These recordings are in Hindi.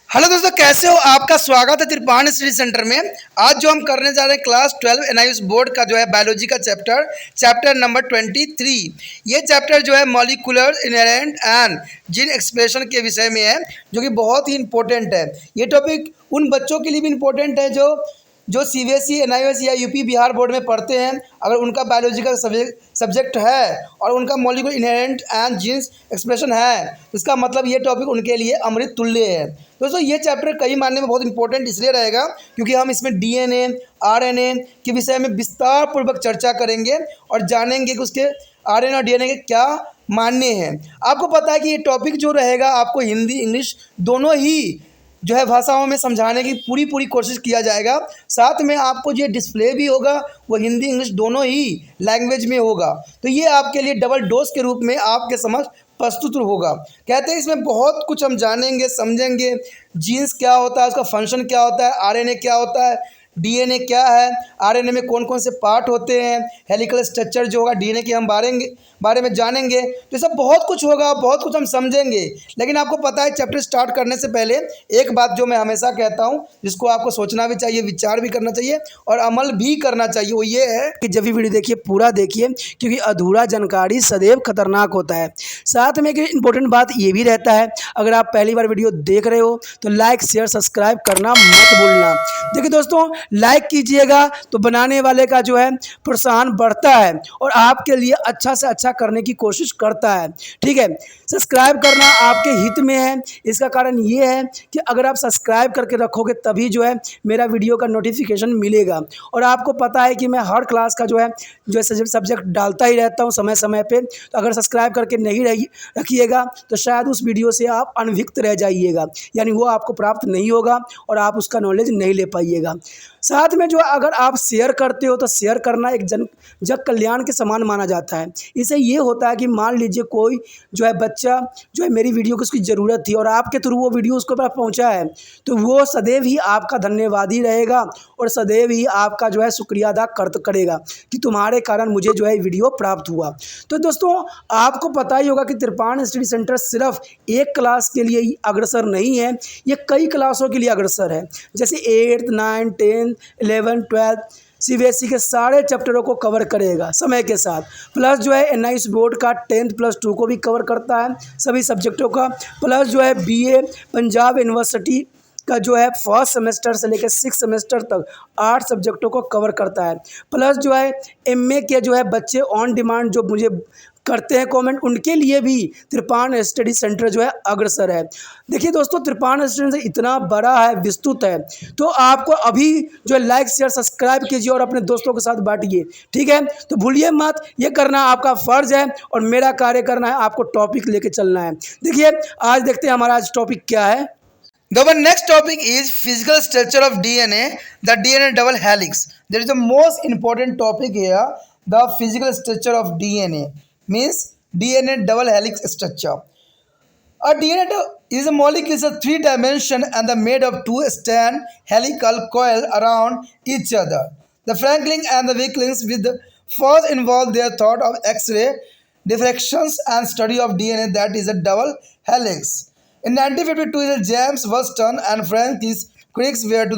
हेलो दोस्तों, कैसे हो? आपका स्वागत है त्रिपाण स्टडी सेंटर में। आज जो हम करने जा रहे हैं क्लास 12 एनआईएस बोर्ड का जो है बायोलॉजी का चैप्टर नंबर 23। ये चैप्टर जो है molecular inherent and gene expression के विषय में है, जो कि बहुत ही इंपॉर्टेंट है। ये टॉपिक उन बच्चों के लिए भी इम्पोर्टेंट है जो जो सीबीएसई एनआईएस या यूपी बिहार बोर्ड में पढ़ते हैं। अगर उनका बायोलॉजी का सब्जेक्ट है और उनका molecular inherent and genes expression है, तो इसका मतलब ये टॉपिक उनके लिए अमृत तुल्य है। दोस्तों, ये चैप्टर कई मायने में बहुत इंपॉर्टेंट इसलिए रहेगा क्योंकि हम इसमें डीएनए आरएनए के विषय में विस्तार पूर्वक चर्चा करेंगे और जानेंगे कि उसके आरएनए और डीएनए के क्या मान्य हैं। आपको पता है कि ये टॉपिक जो रहेगा आपको हिंदी इंग्लिश दोनों ही जो है भाषाओं में समझाने की पूरी कोशिश किया जाएगा। साथ में आपको जो डिस्प्ले भी होगा वो हिंदी इंग्लिश दोनों ही लैंग्वेज में होगा, तो ये आपके लिए डबल डोज के रूप में आपके समक्ष प्रस्तुत होगा। कहते हैं इसमें बहुत कुछ हम जानेंगे समझेंगे। जीन्स क्या होता है, उसका फंक्शन क्या होता है, आरएनए क्या होता है, डीएनए क्या है, आरएनए में कौन कौन से पार्ट होते हैं, हेलिकल स्ट्रक्चर जो होगा डीएनए के हम बारे में जानेंगे। तो सब बहुत कुछ होगा, बहुत कुछ हम समझेंगे। लेकिन आपको पता है चैप्टर स्टार्ट करने से पहले एक बात जो मैं हमेशा कहता हूँ, जिसको आपको सोचना भी चाहिए, विचार भी करना चाहिए और अमल भी करना चाहिए, वो ये है कि जब भी वीडियो देखिए पूरा देखिए, क्योंकि अधूरा जानकारी सदैव खतरनाक होता है। साथ में एक इम्पोर्टेंट बात ये भी रहता है, अगर आप पहली बार वीडियो देख रहे हो तो लाइक शेयर सब्सक्राइब करना मत भूलना। देखिए दोस्तों, लाइक कीजिएगा तो बनाने वाले का जो है प्रोत्साहन बढ़ता है और आपके लिए अच्छा से अच्छा करने की कोशिश करता है। ठीक है, सब्सक्राइब करना आपके हित में है। इसका कारण ये है कि अगर आप सब्सक्राइब करके रखोगे तभी जो है मेरा वीडियो का नोटिफिकेशन मिलेगा। और आपको पता है कि मैं हर क्लास का जो है सब्जेक्ट डालता ही रहता हूँ समय समय पे। तो अगर सब्सक्राइब करके नहीं रखिएगा तो शायद उस वीडियो से आप अनभिज्ञ रह जाइएगा, यानी वो आपको प्राप्त नहीं होगा और आप उसका नॉलेज नहीं ले पाइएगा। साथ में जो अगर आप शेयर करते हो तो शेयर करना एक जग कल्याण के समान माना जाता है। इससे ये होता है कि मान लीजिए कोई जो है बच्चा जो है मेरी वीडियो को उसकी ज़रूरत थी और आपके थ्रू वो वीडियो उसको पास पहुंचा है, तो वो सदैव ही आपका धन्यवादी रहेगा और सदैव ही आपका जो है शुक्रिया अदा करेगा कि तुम्हारे कारण मुझे जो है वीडियो प्राप्त हुआ। तो दोस्तों, आपको पता ही होगा कि त्रिपाण स्टडी सेंटर सिर्फ एक क्लास के लिए ही अग्रसर नहीं है, ये कई क्लासों के लिए अग्रसर है। जैसे 8th 9th 10th 11th 12th CBSE के सारे चैप्टरों को कवर करेगा समय के साथ। प्लस जो है एनआईएस बोर्ड का 10th+2 को भी कवर करता है, सभी सब्जेक्टों का। प्लस जो है बीए पंजाब यूनिवर्सिटी का जो है फर्स्ट सेमेस्टर से लेकर 6 सेमेस्टर तक 8 सब्जेक्टों को कवर करता है। प्लस जो है एमए के जो है बच्चे ऑन डिमांड जो मुझे करते हैं कमेंट, उनके लिए भी त्रिपाण स्टडी सेंटर जो है अग्रसर है। देखिए दोस्तों, त्रिपाण स्टडी सेंटर इतना बड़ा है, विस्तृत है, तो आपको अभी जो है लाइक शेयर सब्सक्राइब कीजिए और अपने दोस्तों के साथ बांटिए। ठीक है, तो भूलिए मत, ये करना आपका फ़र्ज है और मेरा कार्य करना है, आपको टॉपिक लेके चलना है। देखिए आज देखते हैं हमारा आज टॉपिक क्या है। The next topic is physical structure of DNA, the DNA double helix. There is the most important topic here, the physical structure of DNA, means DNA double helix structure. A DNA is a molecule is a three-dimension and the made of two strand helical coil around each other. The Franklin and the Wilkins with the first involved their thought of X-ray diffractions and study of DNA that is a double helix. In 1952, James Watson and Francis Crick were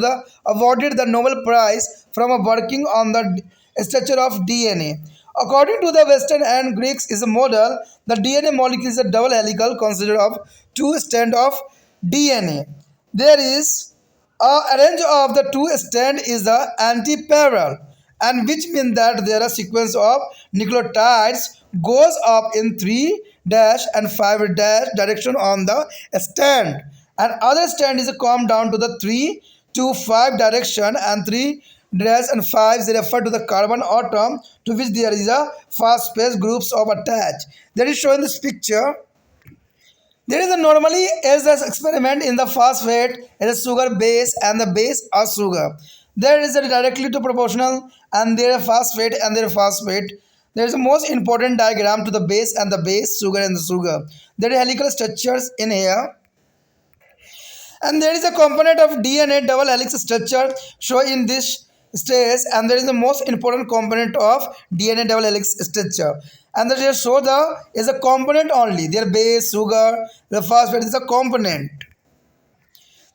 awarded the Nobel Prize from working on the structure of DNA. According to the Western and Greeks is a model, the DNA molecule is a double helical consisted of two strands of DNA. There is a range of the two strands is the antiparallel, and which means that there are sequence of nucleotides goes up in 3' and 5' direction on the strand, and other strand is come down to the 3 to 5 direction, and 3' and 5 they refer to the carbon atom to which there is a phosphate groups of attached. That is shown in this picture. There is a normally as an experiment in the phosphate is a sugar base and the base of sugar. There is a directly to proportional and there are phosphate and there are phosphate. There is a most important diagram to the base and the base, sugar and the sugar. There are helical structures in here. And there is a component of DNA double helix structure shown in this stage, and there is the most important component of DNA double helix structure. And they show the is a component only. Their base, sugar, the phosphate is a component.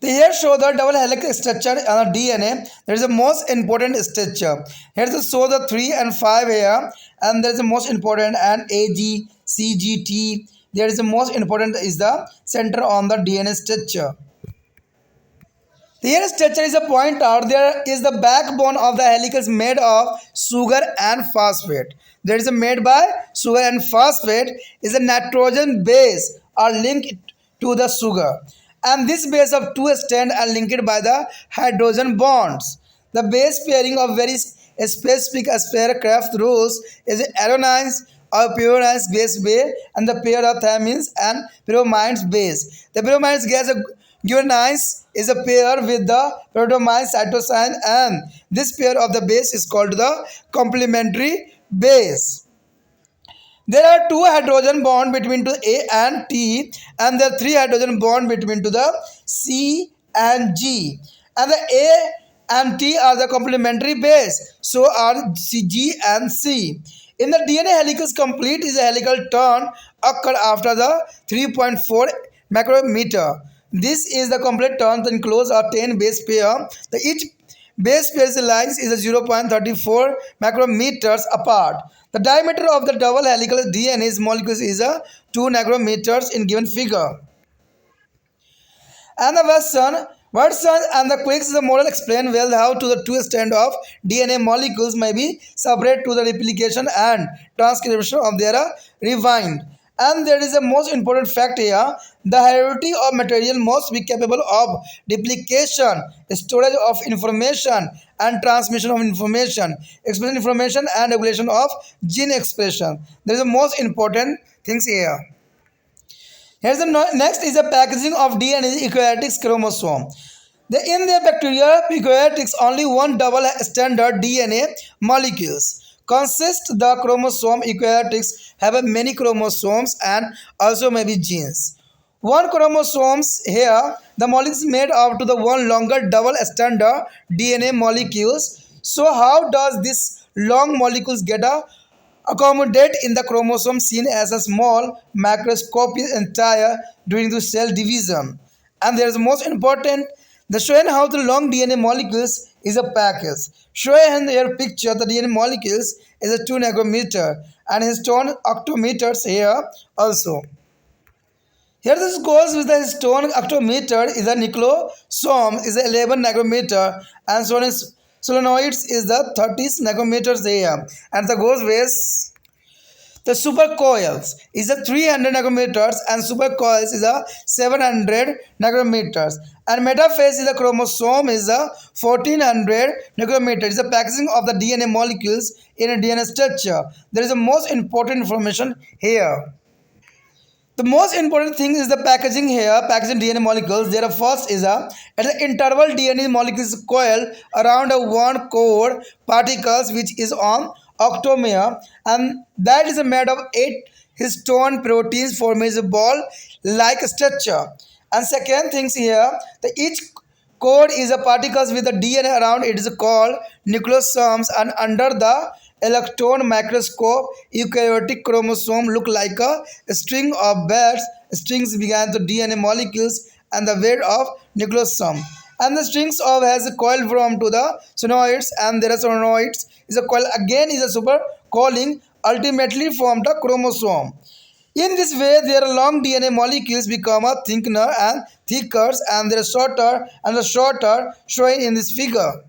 So here show the double helix structure on the DNA. There is the most important structure. Here to show the 3 and 5 here, and there is the most important and AG, CGT. There is the most important is the center on the DNA structure. Here structure is a point out. There is the backbone of the helical made of sugar and phosphate. There is a made by sugar and phosphate is a nitrogen base are linked to the sugar. And this base of two strands are linked by the hydrogen bonds. The base pairing of very specific spacecraft rules is adenine or pyrimidine base pair and the pair of thymines and pyrimidine base. The pyrimidine gas guanine is a pair with the protomine cytosine, and this pair of the base is called the complementary base. There are two hydrogen bond between to A and T, and there are three hydrogen bond between to the C and G. And the A and T are the complementary base, so are G and C. In the DNA helical complete is a helical turn occurred after the 3.4 micrometer. This is the complete turn that enclose a 10 base pair. The each base pair's length is 0.34 micrometers apart. The diameter of the double helical DNA molecules is 2 micrometers in given figure. And the Watson and the Quicks the model explain well how to the two strand of DNA molecules may be separate to the replication and transcription of their rewind. And there is a most important fact here. The hierarchy of material must be capable of replication, storage of information, and transmission of information, expression information, and regulation of gene expression. There is the most important things here. Here's the next is the packaging of DNA eukaryotic chromosome. In the bacteria eukaryotics, only one double standard DNA molecules consist the chromosome. Eukaryotics have many chromosomes and also maybe genes. One chromosomes here, the molecules made up to the one longer double standard DNA molecules. So how does this long molecules get accommodate in the chromosome seen as a small microscopic entire during the cell division? And there is most important the showing how the long DNA molecules is a package. Showing here picture the DNA molecules is a 2 nanometer and histone octometers here also. Here this goes with the histone octometer is a nucleosome is 11 nanometer and solenoids is the 30 nanometers here, and the goes with the supercoils is a 300 nanometers and supercoils is a 700 nanometers, and metaphase is the chromosome is a 1400 nanometers. Is the packaging of the DNA molecules in a DNA structure. There is the most important information here. The most important thing is the packaging here, packaging DNA molecules. There first is at the interval DNA molecules coil around a one core particles which is on octomer, and that is made of 8 histone proteins forming a ball like structure. And second things here, the each core is a particles with the DNA around it is called nucleosomes, and under the electron microscope eukaryotic chromosome look like a string of beads. Strings began the DNA molecules and the weight of nucleosome, and the strings of has a coil from to the solenoids, and there are solenoids is a coil again is a super coiling ultimately form the chromosome. In this way, their long DNA molecules become a thinner and thicker, and they are shorter, showing in this figure.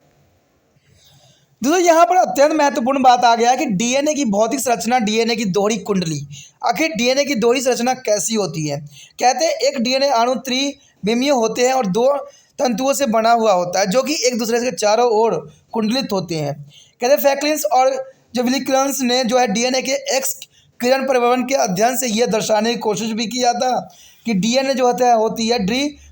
दोस्तों यहाँ पर अत्यंत महत्वपूर्ण बात आ गया है कि डीएनए की भौतिक संरचना, डीएनए की दोहरी कुंडली। आखिर डीएनए की दोहरी संरचना कैसी होती है? कहते हैं एक डीएनए अणु त्रिविमीय होते हैं और 2 तंतुओं से बना हुआ होता है जो कि एक दूसरे के चारों ओर कुंडलित होते हैं। कहते हैं फैक्लिंस और जो विलियम्स ने जो है डीएनए के एक्स किरण परिवहन के अध्ययन से यह दर्शाने की कोशिश भी किया था कि डीएनए जो होती है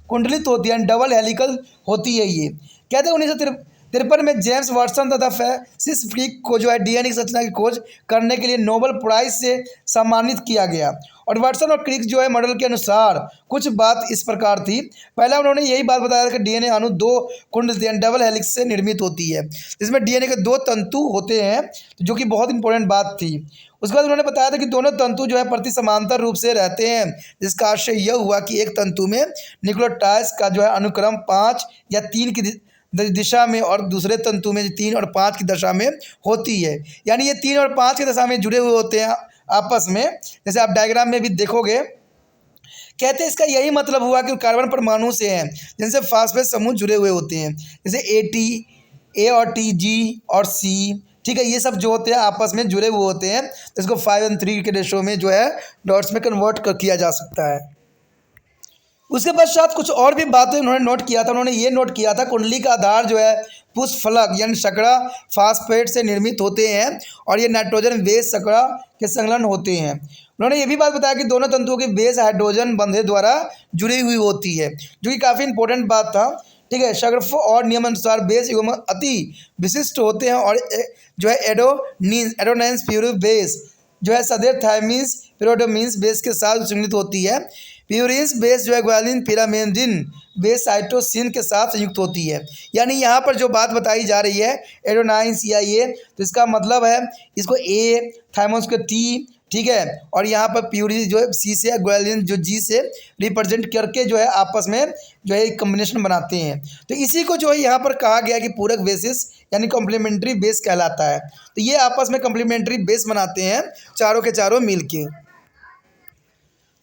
कुंडलित होती है, डबल हेलिकल होती है ये। कहते हैं 53 में जेम्स वाटसन तथा फ्रांसिस क्रिक को जो है डीएनए की संरचना की खोज करने के लिए नोबेल प्राइज से सम्मानित किया गया। और वाटसन और क्रिक जो है मॉडल के अनुसार कुछ बात इस प्रकार थी। पहला उन्होंने यही बात बताया कि डीएनए अणु 2 कुंडल डबल हेलिक्स से निर्मित होती है, जिसमें डीएनए के 2 तंतु होते हैं, जो कि बहुत इंपॉर्टेंट बात थी। उसके बाद उन्होंने बताया था कि दोनों तंतु जो है प्रति समांतर रूप से रहते हैं, जिसका आशय यह हुआ कि एक तंतु में न्यूक्लियोटाइड्स का जो है अनुक्रम 5 या 3 की दिशा में और दूसरे तंतु में 3 और 5 की दशा में होती है। यानी ये 3 और 5 की दशा में जुड़े हुए होते हैं आपस में, जैसे आप डायग्राम में भी देखोगे। कहते हैं इसका यही मतलब हुआ कि कार्बन परमाणु से हैं, जिनसे फास्फेट समूह जुड़े हुए होते हैं, जैसे ए और टी, जी और सी, ठीक है, ये सब जो होते हैं आपस में जुड़े हुए होते हैं। तो इसको 5:3 के रेशो में जो है डॉट्स में कन्वर्ट किया जा सकता है। उसके पश्चात कुछ और भी बातें उन्होंने नोट किया था। उन्होंने ये नोट किया था कुंडली का आधार जो है पुष्पफलक यानी शकड़ा फास्फेट से निर्मित होते हैं और ये नाइट्रोजन बेस शकड़ा के संलग्न होते हैं। उन्होंने ये भी बात बताया कि दोनों तंतुओं की बेस हाइड्रोजन बंधे द्वारा जुड़ी हुई होती है, जो कि काफ़ी इंपॉर्टेंट बात था। ठीक है, शकर्फ और नियम अनुसार बेस युग्म अति विशिष्ट होते हैं और जो है एडोनाइंस प्यूरिन बेस जो है सदैव थायमीन्स पिरिडोमिन्स बेस के साथ संयुक्त होती है। प्यूरिन्स बेस जो है ग्वालिन पिरामिडिन बेस साइटोसिन के साथ संयुक्त होती है। यानी यहाँ पर जो बात बताई जा रही है एडोनाइंस या ये, तो इसका मतलब है इसको ए, थाइमोस को टी, ठीक है, और यहाँ पर प्यूरी जो है सी से, ग्वालिन जो जी से रिप्रेजेंट करके जो है आपस में जो है एक कम्बिनेशन बनाते हैं। तो इसी को जो है यहाँ पर कहा गया कि पूरक बेसिस यानी कॉम्प्लीमेंट्री बेस कहलाता है। तो ये आपस में कॉम्प्लीमेंट्री बेस बनाते हैं चारों के चारों मिलके।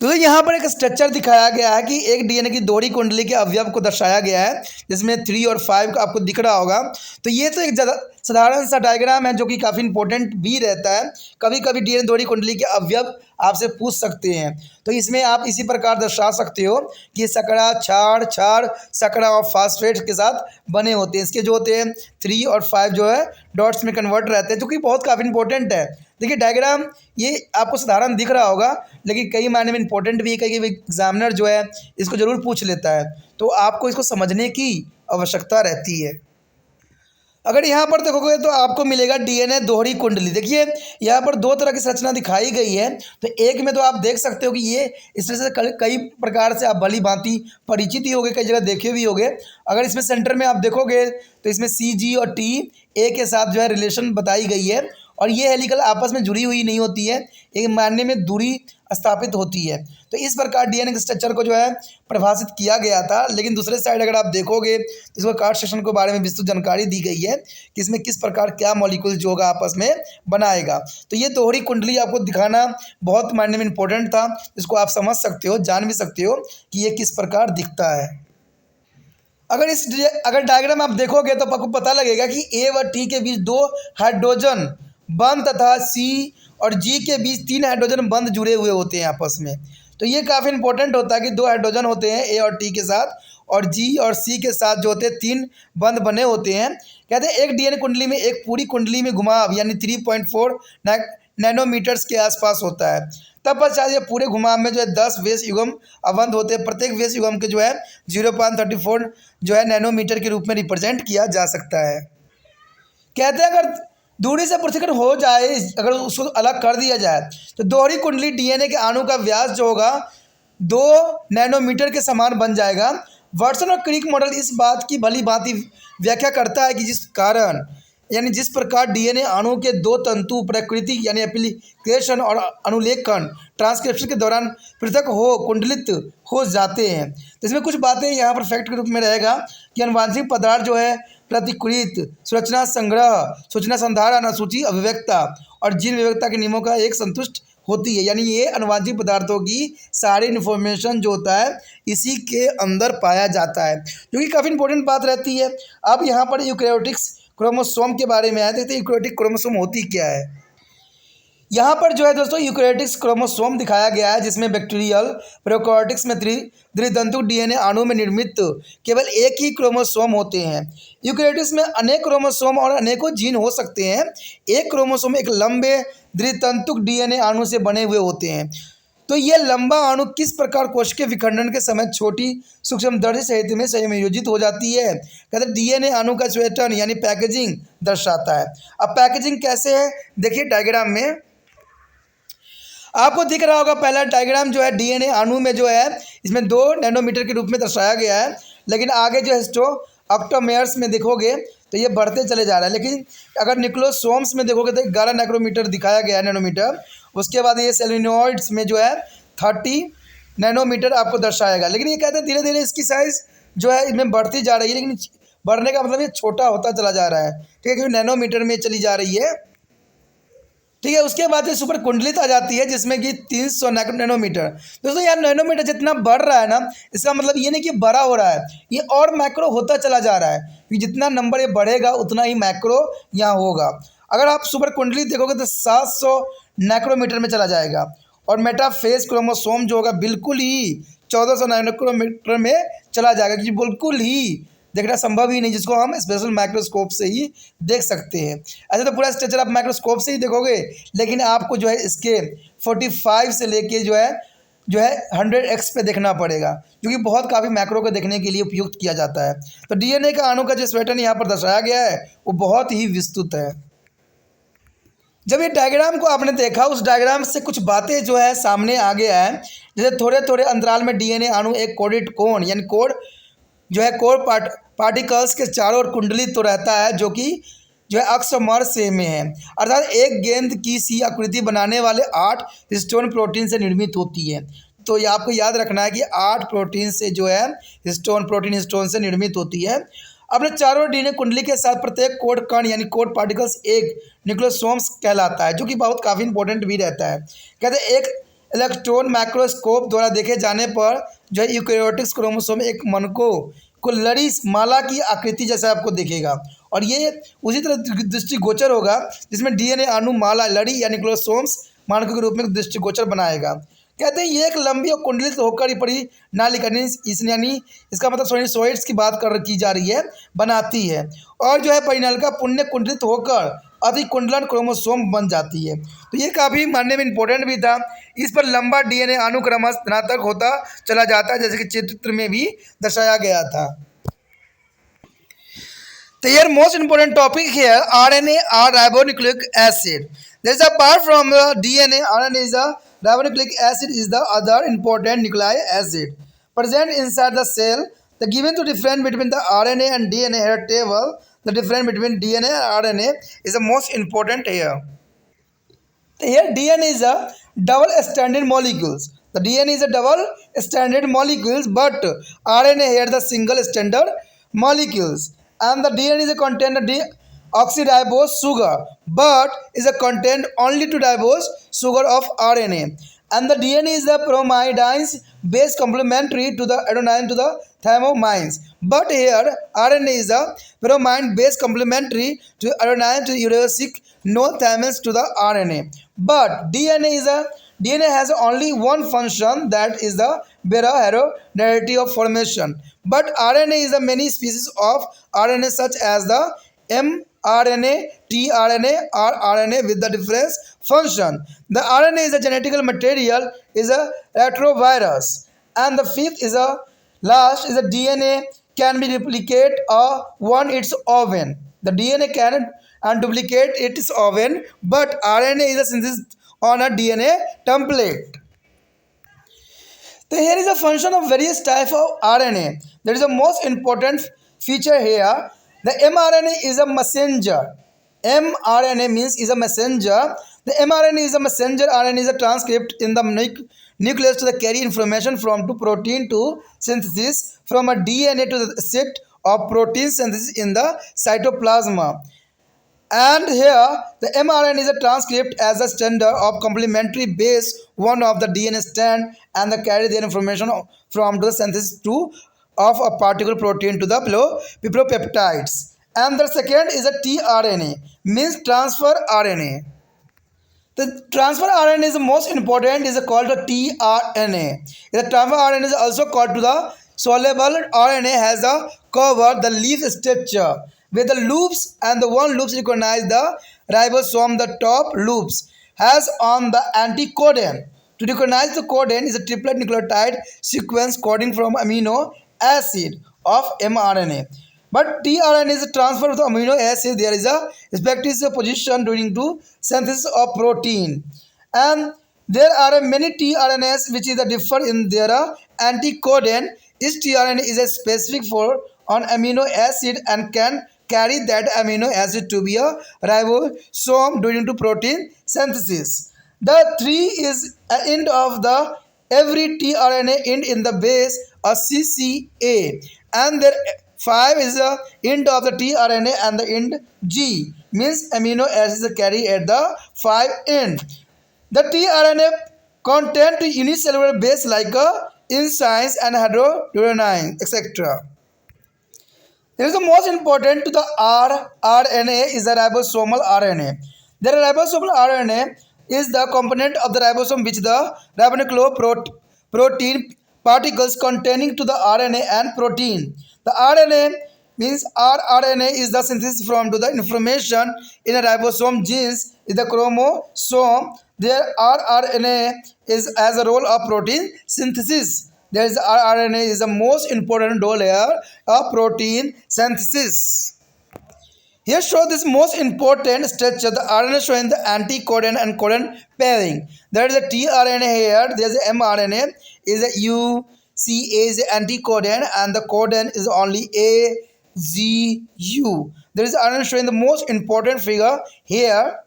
तो यहाँ पर एक स्ट्रक्चर दिखाया गया है कि एक डीएनए की दोहरी कुंडली के अवयव को दर्शाया गया है, जिसमें 3 और 5 का आपको दिख रहा होगा। तो ये तो एक साधारण सा डायग्राम है जो कि काफ़ी इंपॉर्टेंट भी रहता है। कभी कभी डीएनए दोहरी कुंडली के अवयव आपसे पूछ सकते हैं, तो इसमें आप इसी प्रकार दर्शा सकते हो कि शकड़ा क्षार शकड़ा और फास्फेट के साथ बने होते हैं। इसके जो होते हैं 3 और 5 जो है डॉट्स में कन्वर्ट रहते हैं, जो कि बहुत काफ़ी इंपॉर्टेंट है। देखिए डायग्राम ये आपको साधारण दिख रहा होगा, लेकिन कई मायने में इंपॉर्टेंट भी है, कई एग्जामिनर जो है इसको ज़रूर पूछ लेता है, तो आपको इसको समझने की आवश्यकता रहती है। अगर यहाँ पर देखोगे तो आपको मिलेगा डीएनए दोहरी कुंडली। देखिए यहाँ पर 2 तरह की संरचना दिखाई गई है। तो एक में तो आप देख सकते हो कि ये इस तरह से कई प्रकार से आप भली भांति परिचित ही होगे, कई जगह देखे भी होगे। अगर इसमें सेंटर में आप देखोगे तो इसमें सी, जी और टी ए के साथ जो है रिलेशन बताई गई है, और ये हेलिकल आपस में जुड़ी हुई नहीं होती है, एक मायने में दूरी स्थापित होती है। तो इस प्रकार डीएनए के स्ट्रक्चर को जो है परिभाषित किया गया था। लेकिन दूसरे साइड अगर आप देखोगे तो इसको कार्ड सेक्शन के बारे में विस्तृत जानकारी दी गई है कि इसमें किस प्रकार क्या मॉलिक्यूल जो होगा आपस में बनाएगा। तो ये दोहरी कुंडली आपको दिखाना बहुत मायने में इंपॉर्टेंट था, इसको आप समझ सकते हो, जान भी सकते हो कि ये किस प्रकार दिखता है। अगर डायग्राम आप देखोगे तो आपको पता लगेगा कि ए व टी के बीच 2 हाइड्रोजन बंध तथा सी और जी के बीच 3 हाइड्रोजन बंध जुड़े हुए होते हैं आपस में। तो ये काफ़ी इंपॉर्टेंट होता है कि 2 हाइड्रोजन होते हैं ए और टी के साथ, और जी और सी के साथ जो होते हैं 3 बंध बने होते हैं। कहते हैं एक डीएनए कुंडली में एक पूरी कुंडली में घुमाव यानी 3.4 नैनोमीटर्स के आसपास होता है। तब पश्चात ये पूरे घुमाव में जो है 10 वेस युग्म अवंध होते हैं। प्रत्येक वेस युग्म के जो है 0.34 जो है नैनोमीटर के रूप में रिप्रेजेंट किया जा सकता है। कहते हैं अगर दूरी से पृथक्करण हो जाए, अगर उसको अलग कर दिया जाए, तो दोहरी कुंडली डीएनए के अणु का व्यास जो होगा 2 नैनोमीटर के समान बन जाएगा। वाटसन और क्रिक मॉडल इस बात की भली भांति व्याख्या करता है कि जिस प्रकार डीएनए अणु के 2 तंतु प्रकृति यानी एप्लीकेशन और अनुलेखन ट्रांसक्रिप्शन के दौरान पृथक हो कुंडलित हो जाते हैं। तो इसमें कुछ बातें यहाँ पर फैक्ट के रूप में रहेगा कि अनुवांशिक पदार्थ जो है प्रतिकृत सूचना संग्रह, सूचना संधारण, अनुसूची अभिव्यक्ता और जीन विविधता के नियमों का एक संतुष्ट होती है। यानी ये अनुवांशिक पदार्थों की सारी इन्फॉर्मेशन जो होता है इसी के अंदर पाया जाता है, जो कि काफ़ी इंपॉर्टेंट बात रहती है। अब यहाँ पर यूकैरियोटिक्स क्रोमोसोम के बारे में आए थे। यूकैरियोटिक क्रोमोसोम होती क्या है? यहाँ पर जो है दोस्तों यूकैरियोटिक्स क्रोमोसोम दिखाया गया है, जिसमें बैक्टीरियल प्रोकैरियोटिक्स में द्वितंतुक डीएनए अणु में निर्मित केवल एक ही क्रोमोसोम होते हैं। यूकैरियोटिक्स में अनेक क्रोमोसोम और अनेकों जीन हो सकते हैं। एक क्रोमोसोम एक लंबे द्वितंतुक डीएनए अणु से बने हुए होते हैं। तो ये लंबा अणु किस प्रकार कोशिकीय विखंडन के समय छोटी सूक्ष्मदर्शी सहित में संयोजित हो जाती है? कहते हैं डीएनए अणु का स्वेटन यानी पैकेजिंग दर्शाता है। अब पैकेजिंग कैसे है देखिए डायग्राम में आपको दिख रहा होगा। पहला डायग्राम जो है डीएनए अणु में जो है इसमें 2 नैनोमीटर के रूप में दर्शाया गया है, लेकिन आगे जो है ऑक्टोमेयर्स में देखोगे तो ये बढ़ते चले जा रहा है। लेकिन अगर न्यूक्लियोसोम्स में देखोगे तो 11 नैक्रोमीटर दिखाया गया है, नैनोमीटर। उसके बाद ये सेलेनॉइड्स में जो है 30 नैनोमीटर आपको दर्शाएगा। लेकिन ये कहते हैं धीरे धीरे इसकी साइज़ जो है इसमें बढ़ती जा रही है, लेकिन बढ़ने का मतलब ये छोटा होता चला जा रहा है, ठीक है, क्योंकि नैनोमीटर में चली जा रही है, ठीक है। उसके बाद ये सुपर कुंडलित आ जाती है जिसमें कि 300 नैनोमीटर। दोस्तों यार नैनोमीटर जितना बढ़ रहा है ना, इसका मतलब ये नहीं कि बड़ा हो रहा है, ये और मैक्रो होता चला जा रहा है, क्योंकि जितना नंबर ये बढ़ेगा उतना ही मैक्रो यहाँ होगा। अगर आप सुपर कुंडलित देखोगे तो 700 नैक्रोमीटर में चला जाएगा, और मेटाफेज क्रोमोसोम जो होगा बिल्कुल ही 1400 नैनोमीटर में चला जाएगा, क्योंकि बिल्कुल ही देखना संभव ही नहीं, जिसको हम स्पेशल माइक्रोस्कोप से ही देख सकते हैं। ऐसे तो पूरा स्ट्रक्चर आप माइक्रोस्कोप से ही देखोगे, लेकिन आपको जो है इसके 45 से लेके जो है 100x पे देखना पड़ेगा, क्योंकि बहुत काफ़ी मैक्रो को देखने के लिए उपयुक्त किया जाता है। तो डीएनए का अणु का जो पैटर्न यहाँ पर दर्शाया गया है वो बहुत ही विस्तृत है। जब ये डायग्राम को आपने देखा, उस डायग्राम से कुछ बातें जो है सामने आ गया है। जैसे थोड़े थोड़े अंतराल में डीएनए अणु एक कोडेड कोण यानी कोड जो है कोर पार्टिकल्स के चारों ओर कुंडलित तो रहता है, जो कि जो है अक्षमर से में है, अर्थात एक गेंद की सी आकृति बनाने वाले 8 हिस्टोन प्रोटीन से निर्मित होती है। तो ये आपको याद रखना है कि 8 प्रोटीन से जो है हिस्टोन से निर्मित होती है। अपने चारों डीएनए कुंडली के साथ प्रत्येक कोड कण यानी कोड पार्टिकल्स एक न्यूक्लियोसोम्स कहलाता है, जो कि बहुत काफ़ी इंपॉर्टेंट भी रहता है। कहते हैं एक इलेक्ट्रॉन माइक्रोस्कोप द्वारा देखे जाने पर जो है यूकैरियोटिक क्रोमोसोम एक मनको को लड़ी माला की आकृति जैसा आपको दिखेगा, और ये उसी तरह दृष्टिगोचर होगा जिसमें डीएनए अणु माला लड़ी या न्यूक्लियोसोम्स मानकों के रूप में दृष्टिगोचर बनाएगा। कहते हैं ये एक लंबी और कुंडलित होकर ही पड़ी नालिका यानी इसका मतलब सोइड्स की बात की जा रही है, बनाती है, और जो है परिनालिका पुण्य कुंडलित होकर अति कुंडलन क्रोमोसोम बन जाती है। तो ये काफ़ी मानने में इम्पोर्टेंट भी था। इस पर लंबा डीएनए अनुक्रमश धनात्मक होता चला जाता है, जैसे कि चित्र में भी दर्शाया गया था। तो here most important topic here, RNA or ribonucleic acid. There is apart from the DNA, RNA is a ribonucleic acid is the other important nucleic acid present inside the cell. The given to difference between the RNA and DNA here table. The difference between DNA and RNA is the most important here. Here DNA is a double-stranded molecules. The DNA is a double-stranded molecules, but RNA here the single-stranded molecules. And the DNA is a contain oxyribose sugar, but is a content only to ribose sugar of RNA. And the DNA is the bromidines base complementary to the adenine to the thymomines. But here RNA is a bromine base complementary to adenine to uracil, no thymines to the RNA. But DNA has only one function, that is the heterodynaity of formation. But RNA is the many species of RNA such as the mRNA, tRNA or RNA with the different function. The RNA is a genetical material, is a retrovirus. And the fifth is a last is a DNA can be duplicate one its oven. The DNA can and duplicate its oven, but RNA is a synthesis on a DNA template. So here is a function of various types of RNA. That is the most important feature here. The mRNA is a messenger. mRNA means is a messenger. The mRNA is a messenger. RNA is a transcript in the nucleus to the carry information from to protein to synthesis, from a DNA to the set of protein synthesis in the cytoplasm. And here the mRNA is a transcript as a standard of complementary base one of the DNA strand, and the carry the information from the synthesis to of a particular protein to the peptides. And the second is a tRNA, means transfer RNA. The transfer RNA is the most important, is called the tRNA. The transfer RNA is also called to the soluble RNA has a cover the leaf structure with the loops, and the one loops recognize the ribosome. The top loops has on the anticodon To recognize the codon is a triplet nucleotide sequence coding from amino acid of mRNA. But tRNA is a transfer of the amino acid. There is a respective position during to synthesis of protein, and there are many tRNAs which is a differ in their anticodon. Each tRNA is a specific for an amino acid and can carry that amino acid to be a ribosome during to protein synthesis. The 3 is end of the every tRNA end in the base a CCA, and there 5 is the end of the tRNA and the end G means amino acids carry at the 5 end. The tRNA contain to unicellular base like enzymes and hydrogenase, etc. It is the most important to the rRNA is the ribosomal RNA. The ribosomal RNA is the component of the ribosome which the ribonucleoprotein particles containing to the RNA and protein. The RNA means rRNA is the synthesis from to the information in a ribosome genes is the chromosome. Their rRNA is as a role of protein synthesis. There is rRNA is the most important role here of protein synthesis. Here show this most important structure. The RNA showing the anticodon and codon pairing. There is a tRNA here. There is a mRNA is a UCA is the anticodon and the codon is only AGU. There is RNA showing the most important figure here.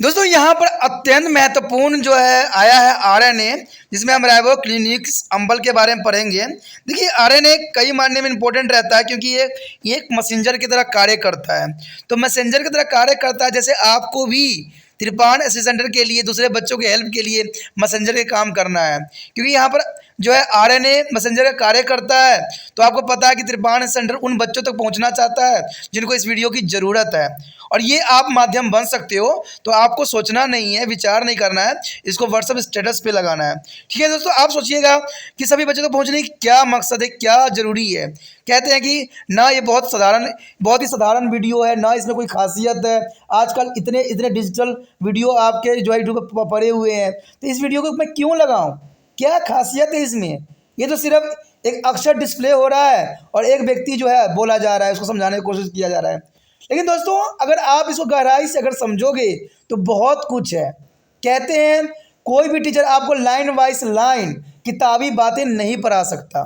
दोस्तों यहाँ पर अत्यंत महत्वपूर्ण जो है आया है आरएनए, जिसमें हम राइबोक्लिनिक्स अम्बल के बारे में पढ़ेंगे। देखिए आरएनए कई मायने में इंपॉर्टेंट रहता है क्योंकि ये एक मैसेंजर की तरह कार्य करता है। तो मैसेंजर की तरह कार्य करता है, जैसे आपको भी त्रिपाण एसिसेंटर के लिए दूसरे बच्चों के हेल्प के लिए मैसेंजर के काम करना है, क्योंकि यहाँ पर जो है आरएनए मैसेंजर का कार्य करता है। तो आपको पता है कि त्रिपाण सेंटर उन बच्चों तक पहुंचना चाहता है जिनको इस वीडियो की ज़रूरत है, और ये आप माध्यम बन सकते हो। तो आपको सोचना नहीं है, विचार नहीं करना है, इसको व्हाट्सएप स्टेटस पे लगाना है। ठीक है दोस्तों, आप सोचिएगा कि सभी बच्चों तक पहुंचने की क्या मकसद है, क्या ज़रूरी है। कहते हैं कि ना ये बहुत ही साधारण वीडियो है, ना इसमें कोई खासियत है। आजकल इतने डिजिटल वीडियो आपके जो है यूट्यूब पर पड़े हुए हैं, तो इस वीडियो को मैं क्यों लगाऊँ, क्या खासियत है इसमें। ये तो सिर्फ एक अक्षर डिस्प्ले हो रहा है और एक व्यक्ति जो है बोला जा रहा है, उसको समझाने की कोशिश किया जा रहा है। लेकिन दोस्तों अगर आप इसको गहराई से अगर समझोगे तो बहुत कुछ है। कहते हैं कोई भी टीचर आपको लाइन वाइज लाइन किताबी बातें नहीं पढ़ा सकता।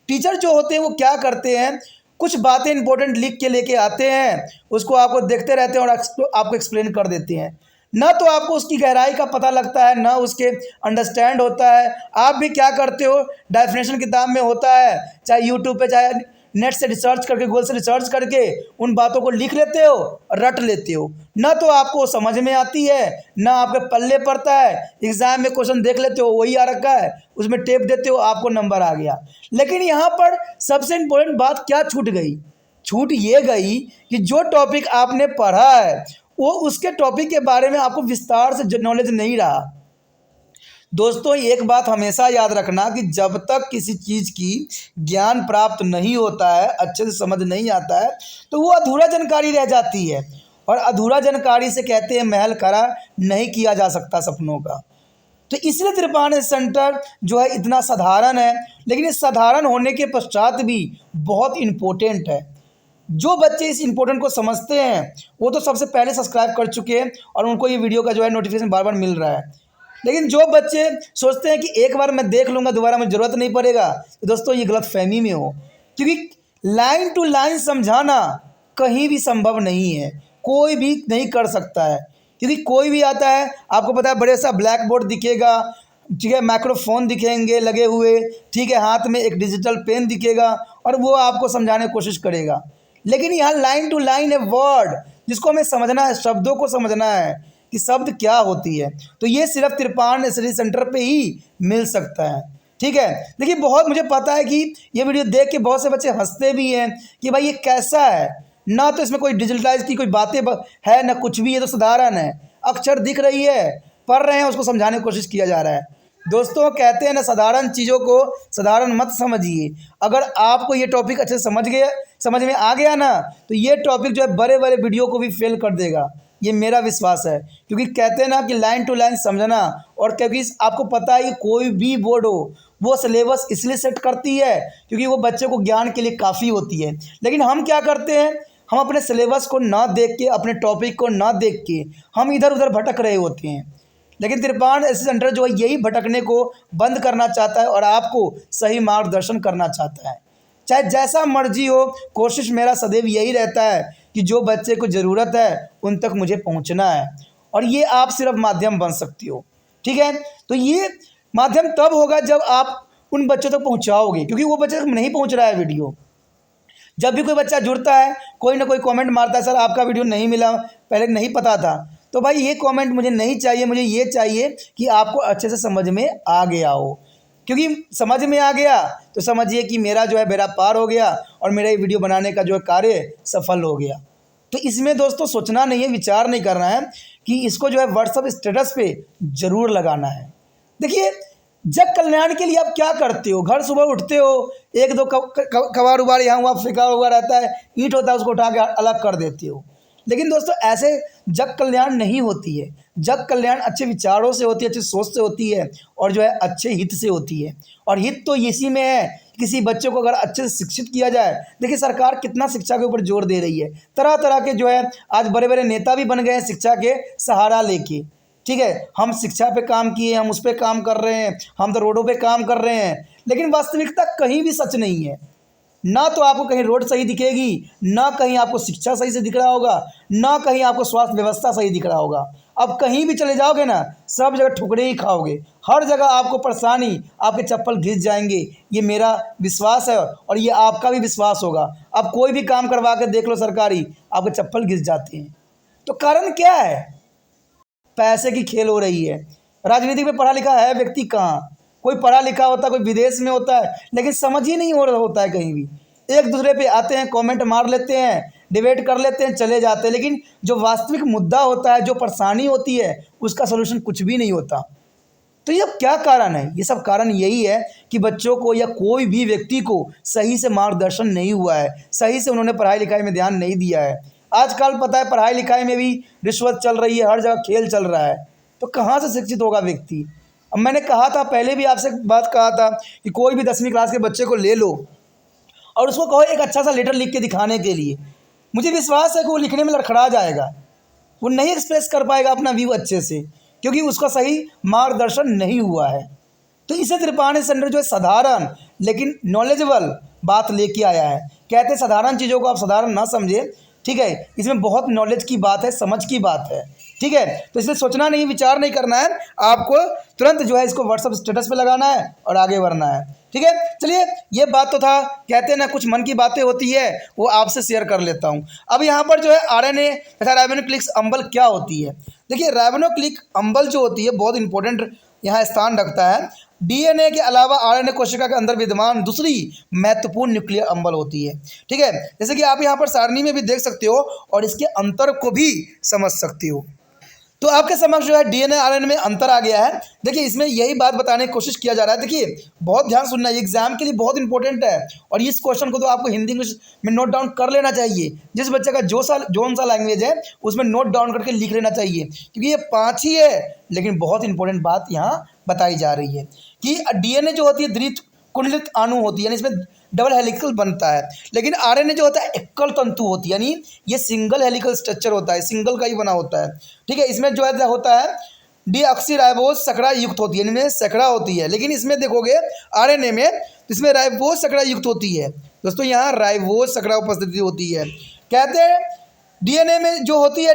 टीचर जो होते हैं वो क्या करते हैं, कुछ बातें इंपॉर्टेंट लिख के लेके आते हैं, उसको आपको देखते रहते हैं और आपको एक्सप्लेन कर देते हैं। ना तो आपको उसकी गहराई का पता लगता है, ना उसके अंडरस्टैंड होता है। आप भी क्या करते हो, डेफिनेशन किताब में होता है, चाहे यूट्यूब पे चाहे नेट से रिसर्च करके, गूगल से रिसर्च करके उन बातों को लिख लेते हो और रट लेते हो। ना तो आपको समझ में आती है, ना आपके पल्ले पड़ता है। एग्जाम में क्वेश्चन देख लेते हो, वही आ रखा है, उसमें टेप देते हो, आपको नंबर आ गया। लेकिन यहाँ पर सबसे इम्पोर्टेंट बात क्या छूट गई, छूट ये गई कि जो टॉपिक आपने पढ़ा है वो उसके टॉपिक के बारे में आपको विस्तार से नॉलेज नहीं रहा। दोस्तों एक बात हमेशा याद रखना कि जब तक किसी चीज़ की ज्ञान प्राप्त नहीं होता है, अच्छे से समझ नहीं आता है, तो वो अधूरा जानकारी रह जाती है। और अधूरा जानकारी से कहते हैं महल खड़ा नहीं किया जा सकता सपनों का। तो इसलिए त्रिपाण सेंटर जो है इतना साधारण है, लेकिन इस साधारण होने के पश्चात भी बहुत इम्पोर्टेंट है। जो बच्चे इस इम्पोर्टेंट को समझते हैं वो तो सबसे पहले सब्सक्राइब कर चुके हैं और उनको ये वीडियो का जो है नोटिफिकेशन बार बार मिल रहा है। लेकिन जो बच्चे सोचते हैं कि एक बार मैं देख लूँगा, दोबारा मुझे ज़रूरत नहीं पड़ेगा, तो दोस्तों ये गलत फहमी में हो, क्योंकि लाइन टू लाइन समझाना कहीं भी संभव नहीं है, कोई भी नहीं कर सकता है। क्योंकि कोई भी आता है, आपको पता है बड़े सा ब्लैक बोर्ड दिखेगा, ठीक है, माइक्रोफोन दिखेंगे लगे हुए, ठीक है, हाथ में एक डिजिटल पेन दिखेगा और वो आपको समझाने की कोशिश करेगा। लेकिन यहाँ लाइन टू लाइन है वर्ड, जिसको हमें समझना है, शब्दों को समझना है कि शब्द क्या होती है। तो ये सिर्फ त्रिपाण स्टडी सेंटर पे ही मिल सकता है। ठीक है, देखिए बहुत मुझे पता है कि ये वीडियो देख के बहुत से बच्चे हंसते भी हैं कि भाई ये कैसा है, ना तो इसमें कोई डिजिटलाइज की कोई बातें है ना कुछ भी, ये तो साधारण है, अक्षर दिख रही है, पढ़ रहे हैं, उसको समझाने की कोशिश किया जा रहा है। दोस्तों कहते हैं ना, साधारण चीज़ों को साधारण मत समझिए। अगर आपको ये टॉपिक अच्छे से समझ में आ गया ना, तो ये टॉपिक जो है बड़े बड़े वीडियो को भी फेल कर देगा। ये मेरा विश्वास है, क्योंकि कहते हैं ना कि लाइन टू लाइन समझना। और क्योंकि आपको पता है कि कोई भी बोर्ड हो वो सिलेबस इसलिए सेट करती है क्योंकि वो बच्चे को ज्ञान के लिए काफ़ी होती है। लेकिन हम क्या करते हैं, हम अपने सिलेबस को ना देख के, अपने टॉपिक को ना देख के हम इधर उधर भटक रहे होते हैं। लेकिन त्रिपाण एस सेंटर जो है यही भटकने को बंद करना चाहता है और आपको सही मार्गदर्शन करना चाहता है। चाहे जैसा मर्जी हो, कोशिश मेरा सदैव यही रहता है कि जो बच्चे को ज़रूरत है उन तक मुझे पहुंचना है, और ये आप सिर्फ माध्यम बन सकती हो। ठीक है, तो ये माध्यम तब होगा जब आप उन बच्चों तक पहुंचाओगे, क्योंकि वो बच्चे तक नहीं पहुंच रहा है वीडियो। जब भी कोई बच्चा जुड़ता है, कोई ना कोई कमेंट मारता है, सर आपका वीडियो नहीं मिला, पहले नहीं पता था। तो भाई ये कमेंट मुझे नहीं चाहिए, मुझे ये चाहिए कि आपको अच्छे से समझ में आ गया हो। क्योंकि समझ में आ गया तो समझिए कि मेरा जो है बेड़ा पार हो गया और मेरा ये वीडियो बनाने का जो है कार्य सफल हो गया। तो इसमें दोस्तों सोचना नहीं है, विचार नहीं करना है कि इसको जो है व्हाट्सअप स्टेटस पे ज़रूर लगाना है। देखिए, जग कल्याण के लिए आप क्या करते हो, घर सुबह उठते हो, एक दो कबाड़ उबाड़ यहाँ वहाँ फेंका हुआ रहता है, ईंट होता है उसको उठा के अलग कर देते हो। लेकिन दोस्तों ऐसे जग कल्याण नहीं होती है। जग कल्याण अच्छे विचारों से होती है, अच्छी सोच से होती है, और जो है अच्छे हित से होती है। और हित तो इसी में है, किसी बच्चे को अगर अच्छे से शिक्षित किया जाए। देखिए सरकार कितना शिक्षा के ऊपर जोर दे रही है, तरह तरह के जो है आज बड़े बड़े नेता भी बन गए हैं शिक्षा के सहारा लेके। ठीक है, हम शिक्षा पे काम किए, हम उस पर काम कर रहे हैं, हम तो रोडों पे काम कर रहे हैं, लेकिन वास्तविकता कहीं भी सच नहीं है। ना तो आपको कहीं रोड सही दिखेगी, ना कहीं आपको शिक्षा सही से दिख रहा होगा, ना कहीं आपको स्वास्थ्य व्यवस्था सही दिख रहा होगा। अब कहीं भी चले जाओगे ना, सब जगह ठुकरे ही खाओगे, हर जगह आपको परेशानी, आपके चप्पल घिस जाएंगे। ये मेरा विश्वास है और ये आपका भी विश्वास होगा। अब कोई भी काम करवा के देख लो सरकारी, आपके चप्पल घिस जाते हैं। तो कारण क्या है? पैसे की खेल हो रही है। राजनीति में पढ़ा लिखा है व्यक्ति कहाँ? कोई पढ़ा लिखा होता है, कोई विदेश में होता है, लेकिन समझ ही नहीं हो रहा होता है कहीं भी। एक दूसरे पे आते हैं, कमेंट मार लेते हैं, डिबेट कर लेते हैं, चले जाते हैं, लेकिन जो वास्तविक मुद्दा होता है, जो परेशानी होती है, उसका सलूशन कुछ भी नहीं होता। तो ये क्या कारण है? ये सब कारण यही है कि बच्चों को या कोई भी व्यक्ति को सही से मार्गदर्शन नहीं हुआ है, सही से उन्होंने पढ़ाई लिखाई में ध्यान नहीं दिया है। आजकल पता है पढ़ाई लिखाई में भी रिश्वत चल रही है, हर जगह खेल चल रहा है, तो कहाँ से शिक्षित होगा व्यक्ति? अब मैंने कहा था, पहले भी आपसे बात कहा था कि कोई भी 10वीं क्लास के बच्चे को ले लो और उसको कहो एक अच्छा सा लेटर लिख के दिखाने के लिए, मुझे विश्वास है कि वो लिखने में लड़खड़ा जाएगा, वो नहीं एक्सप्रेस कर पाएगा अपना व्यू अच्छे से, क्योंकि उसका सही मार्गदर्शन नहीं हुआ है। तो इसे त्रिपाठी सेंटर जो है साधारण लेकिन नॉलेजेबल बात लेके आया है। कहते हैं साधारण चीज़ों को आप साधारण ना समझे, ठीक है, इसमें बहुत नॉलेज की बात है, समझ की बात है। ठीक है, तो इसलिए सोचना नहीं, विचार नहीं करना है, आपको तुरंत जो है इसको व्हाट्सअप स्टेटस पे लगाना है और आगे बढ़ना है। ठीक है, चलिए ये बात तो था, कहते हैं ना कुछ मन की बातें होती है वो आपसे शेयर कर लेता हूँ। अब यहाँ पर जो है आरएनए तथा राइबोन्यूक्लिक अम्ल क्या होती है। देखिए राइबोन्यूक्लिक अम्ल जो होती है बहुत इंपॉर्टेंट यहाँ स्थान रखता है। डीएनए के अलावा आरएनए कोशिका के अंदर विद्यमान दूसरी महत्वपूर्ण न्यूक्लियर अम्ल होती है। ठीक है, जैसे कि आप यहाँ पर सारणी में भी देख सकते हो और इसके अंतर को भी समझ सकते हो। तो आपके समक्ष जो है डीएनए आरएनए में अंतर आ गया है। देखिए इसमें यही बात बताने की कोशिश किया जा रहा है। देखिए बहुत ध्यान सुनना, ये एग्जाम के लिए बहुत इंपॉर्टेंट है और इस क्वेश्चन को तो आपको हिंदी इंग्लिश में नोट डाउन कर लेना चाहिए। जिस बच्चे का जोन सा लैंग्वेज है उसमें नोट डाउन करके लिख लेना चाहिए, क्योंकि ये 5 ही है लेकिन बहुत इंपॉर्टेंट बात यहाँ बताई जा रही है कि डीएनए जो होती है द्वितीय कुंडलित अणु होती है, यानी इसमें डबल हेलिकल बनता है। लेकिन आरएनए जो होता है एकल तंतु होती है, यानी ये सिंगल हेलिकल स्ट्रक्चर होता है, सिंगल का ही बना होता है। ठीक है, इसमें जो है होता है डीऑक्सीराइबोज सकड़ा युक्त होती है, इनमें सकड़ा होती है। लेकिन इसमें देखोगे आरएनए में इसमें राइबोज सकड़ा युक्त होती है। दोस्तों यहाँ राइबोज सकड़ा उपस्थिति होती है। कहते हैं डीएनए में जो होती है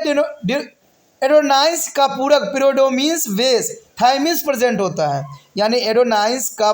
एडेनोसिन का पूरक पिरिडोमिन्स बेस थाइमिन्स प्रेजेंट होता है, यानी एडेनोसिन का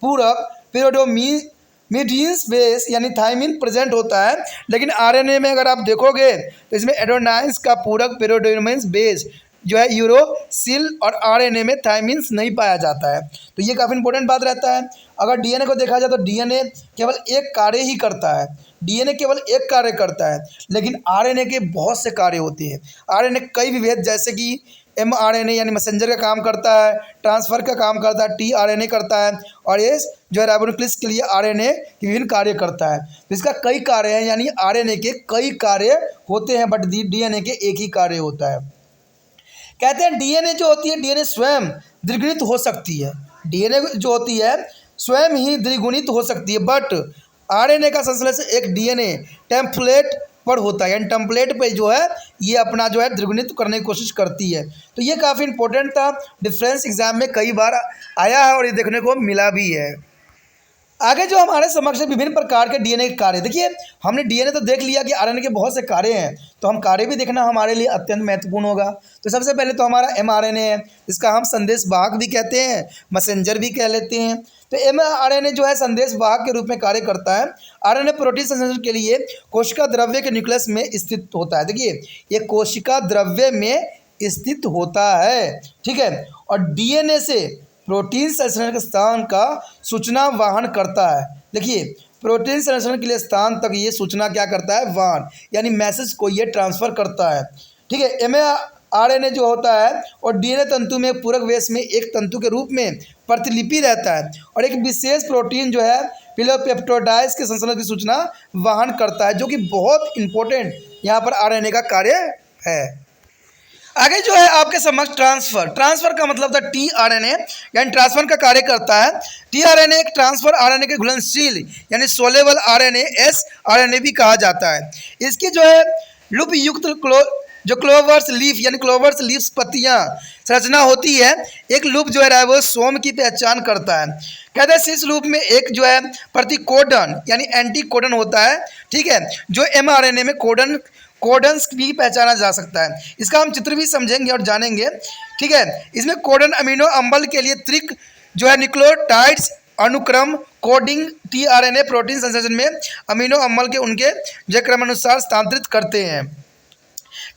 पूरक पिरिडोमिन्स बेस यानी थाइमिन प्रेजेंट होता है। लेकिन आरएनए में अगर आप देखोगे तो इसमें एडेनोसिन का पूरक पिरिडोमिन्स बेस जो है यूरोसिल और आरएनए में थाइमिन्स नहीं पाया जाता है। तो ये काफ़ी इंपॉर्टेंट बात रहता है। अगर डीएनए को देखा जाए तो डीएनए केवल एक कार्य ही करता है, डीएनए केवल एक कार्य करता है, लेकिन आरएनए के बहुत से कार्य होते हैं। आरएनए कई विभेद जैसे कि mRNA यानी मैसेंजर का काम करता है, ट्रांसफ़र का काम करता है tRNA करता है, और ये जो है राइबोन्यूक्लियस के लिए RNA के विभिन्न कार्य करता है। तो इसका कई कार्य हैं, यानी RNA के कई कार्य होते हैं, बट DNA के एक ही कार्य होता है। कहते हैं DNA जो होती है, DNA स्वयं द्विगुणित हो सकती है। DNA जो होती है स्वयं ही द्विगुणित हो सकती है, बट RNA का संश्लेषण एक DNA टेम्पलेट पर होता है, यानी टेम्पलेट पे जो है ये अपना जो है द्विगुणित करने की कोशिश करती है। तो ये काफ़ी इंपॉर्टेंट था, डिफरेंस एग्जाम में कई बार आया है और ये देखने को मिला भी है। आगे जो हमारे समक्ष विभिन्न प्रकार के DNA के कार्य, देखिए हमने DNA तो देख लिया कि RNA के बहुत से कार्य हैं, तो हम कार्य भी देखना हमारे लिए अत्यंत महत्वपूर्ण होगा। तो सबसे पहले तो हमारा mRNA है, जिसका हम संदेश वाहक भी कहते हैं, मैसेंजर भी कह लेते हैं। तो mRNA जो है संदेश वाहक के रूप में कार्य करता है। RNA प्रोटीन संश्लेषण के लिए कोशिका द्रव्य के न्यूक्लियस में स्थित होता है। देखिए ये कोशिका द्रव्य में स्थित होता है, ठीक है। और DNA से प्रोटीन संश्लेषण के स्थान का सूचना वहन करता है। देखिए प्रोटीन संश्लेषण के लिए स्थान तक ये सूचना क्या करता है, वहन, यानी मैसेज को ये ट्रांसफ़र करता है, ठीक है। mRNA जो होता है और DNA तंतु में पूरक वेश में एक तंतु के रूप में प्रतिलिपि रहता है, और एक विशेष प्रोटीन जो है पिलोपेप्टोडाइज के संश्लेषण की सूचना वहन करता है, जो कि बहुत इंपॉर्टेंट यहाँ पर RNA का कार्य है। आगे जो है आपके समक्ष ट्रांसफ़र का मतलब था tRNA, यानी ट्रांसफ़र का कार्य करता है। tRNA एक ट्रांसफ़र RNA के घुलनशील यानी सोलेबल RNA sRNA भी कहा जाता है। इसकी जो है लूप युक्त जो क्लोवर्स लीफ यानी क्लोवर्स लीव्स पत्तियाँ संरचना होती है, एक लूप जो है राइबोसोम की पहचान करता है। कहते हैं इस लूप में एक जो है प्रतिकोडन यानी एंटी कोडन होता है, ठीक है, जो mRNA में कोडन्स भी पहचाना जा सकता है। इसका हम चित्र भी समझेंगे और जानेंगे, ठीक है। इसमें कोडन अमीनो अम्ल के लिए त्रिक जो है न्यूक्लियोटाइड्स अनुक्रम कोडिंग tRNA प्रोटीन संश्लेषण में अमीनो अम्ल के उनके जो क्रमानुसार स्थानांतरित करते हैं।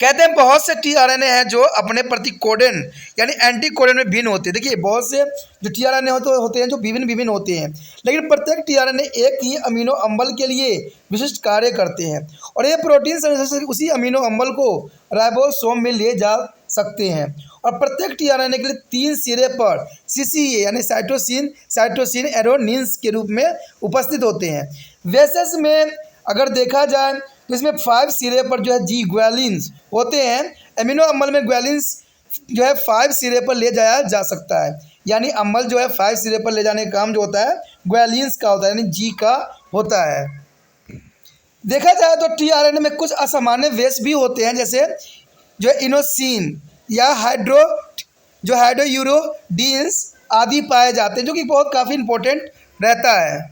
कहते हैं बहुत से tRNA हैं जो अपने प्रतिकोडन यानी एंटी कोडन में भिन्न होते हैं। देखिए बहुत से जो tRNA होते हैं जो विभिन्न होते हैं, लेकिन प्रत्येक tRNA एक ही अमीनो अम्ल के लिए विशिष्ट कार्य करते हैं, और ये प्रोटीन संश्लेषण उसी अमीनो अम्ल को राइबोसोम में ले जा सकते हैं। और प्रत्येक tRNA के लिए 3 सिरे पर CCA यानी साइटोसिन एरोनिन्स के रूप में उपस्थित होते हैं। वेसेस में अगर देखा जाए तो इसमें 5 सिरे पर जो है जी ग्वालिन्स होते हैं। एमिनो अम्ल में ग्वालिन्स जो है 5 सिरे पर ले जाया जा सकता है, यानी अम्ल जो है 5 सिरे पर ले जाने का काम जो होता है ग्वालिन्स का होता है, यानी जी का होता है। देखा जाए तो tRNA में कुछ असामान्य वेश भी होते हैं, जैसे जो इनोसिन या हाइड्रोयूरोडीन्स आदि पाए जाते हैं, जो कि बहुत काफ़ी इंपॉर्टेंट रहता है।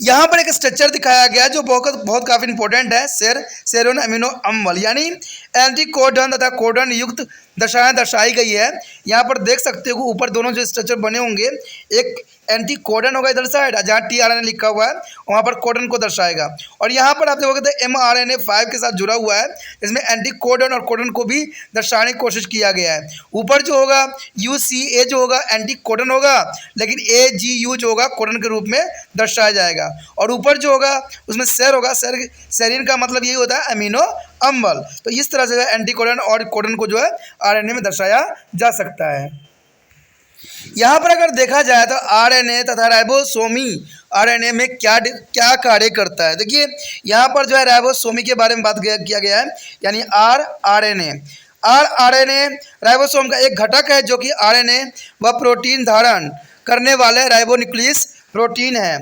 यहाँ पर एक स्ट्रक्चर दिखाया गया जो बहुत काफ़ी इंपॉर्टेंट है। सेरोन अमीनो अम्ल यानी एंटी कोडन तथा कोडन युक्त दशाएं दर्शाई गई है। यहाँ पर देख सकते हो ऊपर दोनों जो स्ट्रक्चर बने होंगे, एक एंटी कोडन होगा इधर साइड, जहाँ tRNA लिखा हुआ है वहाँ पर कोडन को दर्शाएगा, और यहाँ पर आप देखोगे तो mRNA 5 के साथ जुड़ा हुआ है, इसमें एंटी कोडन और कोडन को भी दर्शाने की कोशिश किया गया है। ऊपर जो होगा UCA जो होगा एंटी कोडन होगा, लेकिन AGU जो होगा कोडन के रूप में दर्शाया जाएगा, और ऊपर जो होगा उसमें सेर होगा, सेरीन का मतलब यही होता है अमीनो अम्ल। तो इस तरह से एंटी कोडन और कोडन को जो है RNA में दर्शाया जा सकता है। यहाँ पर अगर देखा जाए तो RNA तथा राइबोसोमी RNA में क्या कार्य करता है। देखिए यहाँ पर जो है राइबोसोमी के बारे में बात किया गया है, यानी rRNA राइबोसोम का एक घटक है जो कि RNA व प्रोटीन धारण करने वाले राइबोन्यूक्लियस प्रोटीन है।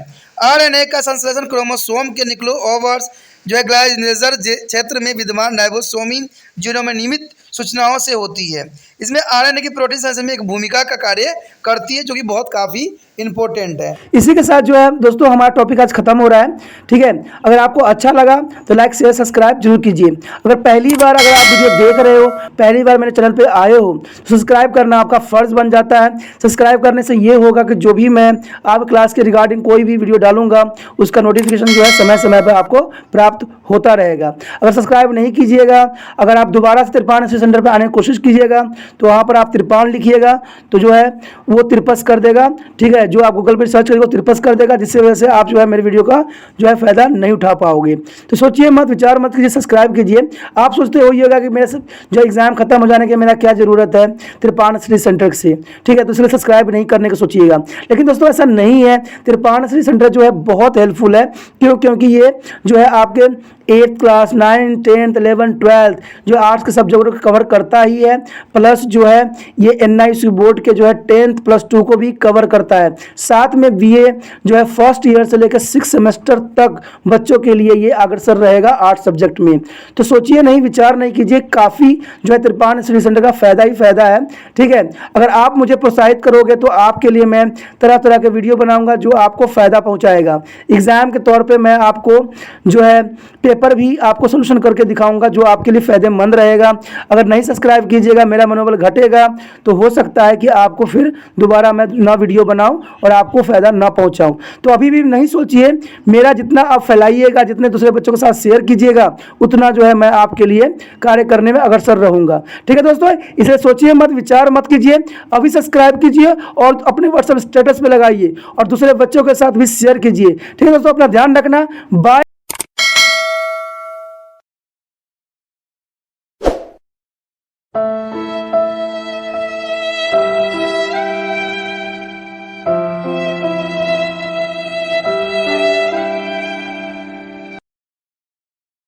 RNA का संश्लेषण क्रोमोसोम के न्यूक्लियोवर्स जो है ग्लाइनेजर क्षेत्र में विद्यमान राइबोसोमी जीनों में नियमित सूचनाओं से होती है। इसमें RNA की प्रोटीन संश्लेषण में एक भूमिका का कार्य करती है, जो कि बहुत काफ़ी इंपॉर्टेंट है। इसी के साथ जो है दोस्तों हमारा टॉपिक आज खत्म हो रहा है, ठीक है। अगर आपको अच्छा लगा तो लाइक शेयर सब्सक्राइब जरूर कीजिए। अगर पहली बार अगर आप वीडियो देख रहे हो, पहली बार मेरे चैनल पे आए हो, तो सब्सक्राइब करना आपका फ़र्ज़ बन जाता है। सब्सक्राइब करने से ये होगा कि जो भी मैं आप क्लास के रिगार्डिंग कोई भी वीडियो डालूंगा उसका नोटिफिकेशन जो है समय समय पर आपको प्राप्त होता रहेगा। अगर सब्सक्राइब नहीं कीजिएगा, अगर आप दोबारा से तिरपान सेंटर पर आने की कोशिश कीजिएगा तो वहाँ पर आप तिरपान लिखिएगा तो जो है वो तिरपस कर देगा, ठीक है। जो आप गूगल पर सर्च करेंगे वो तिरपस कर देगा, जिससे वजह से आप जो है मेरे वीडियो का जो है फ़ायदा नहीं उठा पाओगे। तो सोचिए मत, विचार मत कीजिए, सब्सक्राइब कीजिए। आप सोचते हो ये होगा कि मेरे जो एग्ज़ाम खत्म हो जाने के मेरा क्या ज़रूरत है त्रिपाण स्टडी सेंटर से, ठीक है, तो इसलिए सब्सक्राइब नहीं करने का सोचिएगा। लेकिन दोस्तों ऐसा नहीं है, त्रिपाण स्टडी सेंटर जो है बहुत हेल्पफुल है। क्योंकि ये जो है आपके 8th class 9th 10th 11th 12th जो आर्ट्स के सब्जेक्ट को कवर करता ही है, प्लस जो है ये NISU बोर्ड के जो है 10th +2 को भी कवर करता है। साथ में BA जो है फर्स्ट ईयर से लेकर 6 सेमेस्टर तक बच्चों के लिए ये अग्रसर रहेगा आर्ट्स सब्जेक्ट में। तो सोचिए नहीं, विचार नहीं कीजिए, काफ़ी जो है त्रिपाण स्टडी सेंटर का फ़ायदा ही फ़ायदा है, ठीक है। अगर आप मुझे प्रोत्साहित करोगे तो आपके लिए मैं तरह तरह के वीडियो बनाऊंगा जो आपको फ़ायदा पहुंचाएगा। एग्ज़ाम के तौर पे मैं आपको जो है पेपर भी आपको सोल्यूशन करके दिखाऊंगा जो आपके लिए फ़ायदेमंद रहेगा। अगर नहीं सब्सक्राइब कीजिएगा, मेरा मनोबल घटेगा, तो हो सकता है कि आपको फिर दोबारा मैं ना वीडियो बनाऊं और आपको फ़ायदा ना पहुंचाऊं। तो अभी भी नहीं सोचिए, मेरा जितना आप फैलाइएगा, जितने दूसरे बच्चों के साथ शेयर कीजिएगा, उतना जो है मैं आपके लिए कार्य करने में अग्रसर रहूँगा, ठीक है दोस्तों। इसलिए सोचिए मत, विचार मत कीजिए, अभी सब्सक्राइब कीजिए और अपने व्हाट्सएप स्टेटस पे लगाइए और दूसरे बच्चों के साथ भी शेयर कीजिए, ठीक है दोस्तों। अपना ध्यान रखना, बाय।